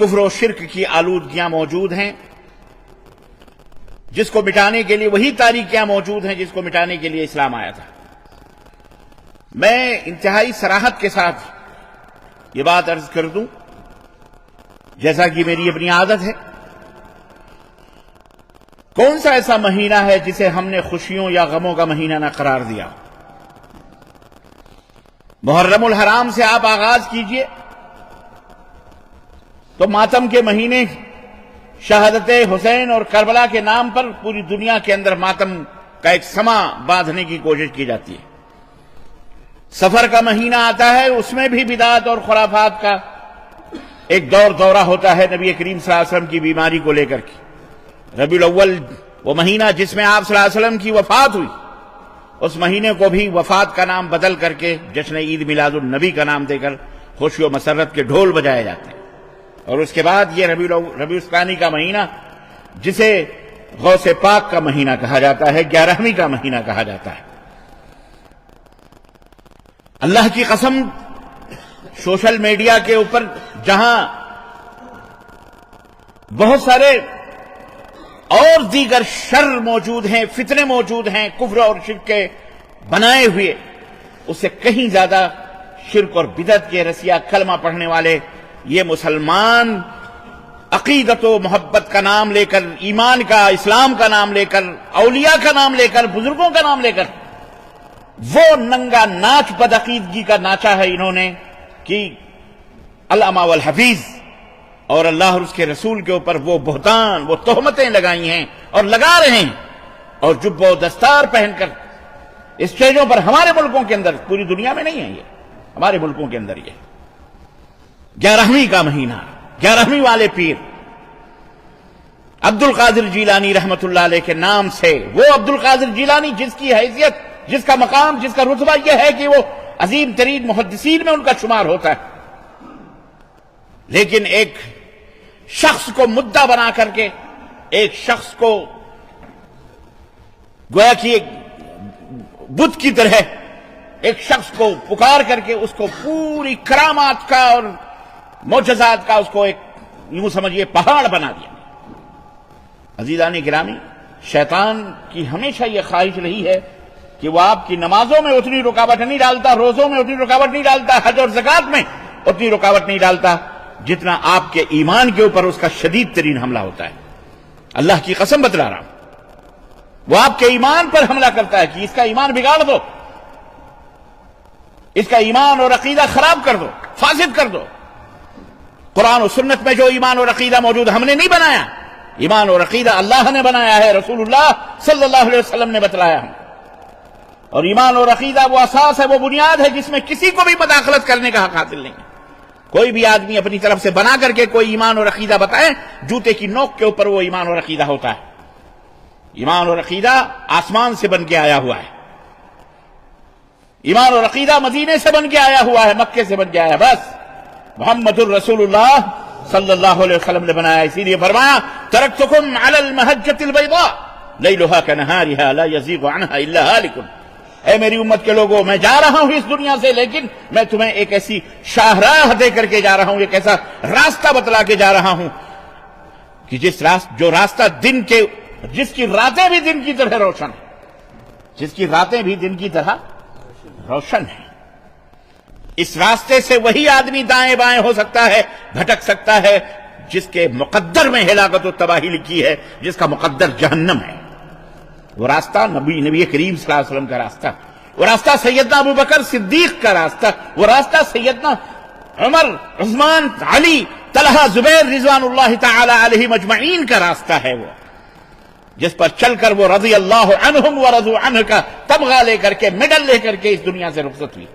کفر و شرک کی آلودگیاں موجود ہیں جس کو مٹانے کے لیے، وہی تاریکیاں موجود ہیں جس کو مٹانے کے لیے اسلام آیا تھا۔ میں انتہائی صراحت کے ساتھ یہ بات عرض کر دوں، جیسا کہ میری اپنی عادت ہے، کون سا ایسا مہینہ ہے جسے ہم نے خوشیوں یا غموں کا مہینہ نہ قرار دیا؟ محرم الحرام سے آپ آغاز کیجئے تو ماتم کے مہینے، شہادت حسین اور کربلا کے نام پر پوری دنیا کے اندر ماتم کا ایک سما باندھنے کی کوشش کی جاتی ہے۔ سفر کا مہینہ آتا ہے، اس میں بھی بدعت اور خرافات کا ایک دورہ ہوتا ہے نبی کریم صلی اللہ علیہ وسلم کی بیماری کو لے کر کے۔ ربیع الاول وہ مہینہ جس میں آپ صلی اللہ علیہ وسلم کی وفات ہوئی، اس مہینے کو بھی وفات کا نام بدل کر کے جشن عید میلاد النبی کا نام دے کر خوشی و مسرت کے ڈھول بجائے جاتے ہیں۔ اور اس کے بعد یہ ربیع الثانی کا مہینہ جسے غوث پاک کا مہینہ کہا جاتا ہے، 11ویں کا مہینہ کہا جاتا ہے۔ اللہ کی قسم، سوشل میڈیا کے اوپر جہاں بہت سارے اور دیگر شر موجود ہیں، فتنے موجود ہیں کفر اور شرک کے بنائے ہوئے، اس سے کہیں زیادہ شرک اور بدعت کے رسیا کلمہ پڑھنے والے یہ مسلمان عقیدت و محبت کا نام لے کر، ایمان کا، اسلام کا نام لے کر، اولیاء کا نام لے کر، بزرگوں کا نام لے کر وہ ننگا ناچ بدعقیدگی کا ناچا ہے انہوں نے کہ الامہ والحفیظ اور اللہ اور اس کے رسول کے اوپر وہ بہتان، وہ تہمتیں لگائی ہیں اور لگا رہے ہیں، اور جب و دستار پہن کر اسٹیجوں پر ہمارے ملکوں کے اندر، پوری دنیا میں نہیں ہے یہ، ہمارے ملکوں کے اندر یہ 11ویں کا مہینہ، 11ویں والے پیر عبد القادر جیلانی رحمت اللہ علیہ کے نام سے، وہ عبد القادر جیلانی جس کی حیثیت، جس کا مقام، جس کا رتبہ یہ ہے کہ وہ عظیم ترین محدثین میں ان کا شمار ہوتا ہے، لیکن ایک شخص کو مدعا بنا کر کے، ایک شخص کو گویا کہ ایک بت کی طرح ایک شخص کو پکار کر کے اس کو پوری کرامات کا اور معجزات کا اس کو ایک یوں سمجھیے پہاڑ بنا دیا۔ عزیزان گرامی، شیطان کی ہمیشہ یہ خواہش رہی ہے کہ وہ آپ کی نمازوں میں اتنی رکاوٹ نہیں ڈالتا، روزوں میں اتنی رکاوٹ نہیں ڈالتا، حج اور زکوٰۃ میں اتنی رکاوٹ نہیں ڈالتا جتنا آپ کے ایمان کے اوپر اس کا شدید ترین حملہ ہوتا ہے۔ اللہ کی قسم بتلا رہا ہوں، وہ آپ کے ایمان پر حملہ کرتا ہے کہ اس کا ایمان بگاڑ دو، اس کا ایمان اور عقیدہ خراب کر دو، فاسد کر دو۔ قرآن و سنت میں جو ایمان اور عقیدہ موجود ہم نے نہیں بنایا، ایمان اور عقیدہ اللہ نے بنایا ہے، رسول اللہ صلی اللہ علیہ وسلم نے بتلایا ہے، اور ایمان اور عقیدہ وہ اساس ہے، وہ بنیاد ہے جس میں کسی کو بھی مداخلت کرنے کا حق حاصل نہیں ہے۔ کوئی بھی آدمی اپنی طرف سے بنا کر کے کوئی ایمان اور عقیدہ بتائے، جوتے کی نوک کے اوپر وہ ایمان اور عقیدہ ہوتا ہے۔ ایمان اور عقیدہ آسمان سے بن کے آیا ہوا ہے، ایمان اور عقیدہ مدینے سے بن کے آیا ہوا ہے، مکے سے بن کے آیا ہے، بس محمد الرسول اللہ صلی اللہ علیہ وسلم نے بنایا۔ اسی لیے فرمایا ترکتکم علی المحجۃ البیضاء لیلھا کنہارھا لا یزیغ عنھا الا ہالک۔ اے میری امت کے لوگوں، میں جا رہا ہوں اس دنیا سے، لیکن میں تمہیں ایک ایسی شاہراہ دے کر کے جا رہا ہوں، ایک ایسا راستہ بتلا کے جا رہا ہوں کہ جو راستہ دن کے، جس کی راتیں بھی دن کی طرح روشن ہیں، جس کی راتیں بھی دن کی طرح روشن ہیں۔ اس راستے سے وہی آدمی دائیں بائیں ہو سکتا ہے، بھٹک سکتا ہے، جس کے مقدر میں ہلاکت و تباہی لکھی ہے، جس کا مقدر جہنم ہے۔ وہ راستہ نبی کریم صلی اللہ علیہ وسلم کا راستہ، وہ راستہ سیدنا ابوبکر صدیق کا راستہ، وہ راستہ سیدنا عمر، عثمان، علی، طلحہ، زبیر رضوان اللہ تعالی علیہ مجمعین کا راستہ ہے، وہ جس پر چل کر وہ رضی اللہ عنہم ورضوا عنہ کا تمغہ لے کر کے، میڈل لے کر کے اس دنیا سے رخصت ہوئی۔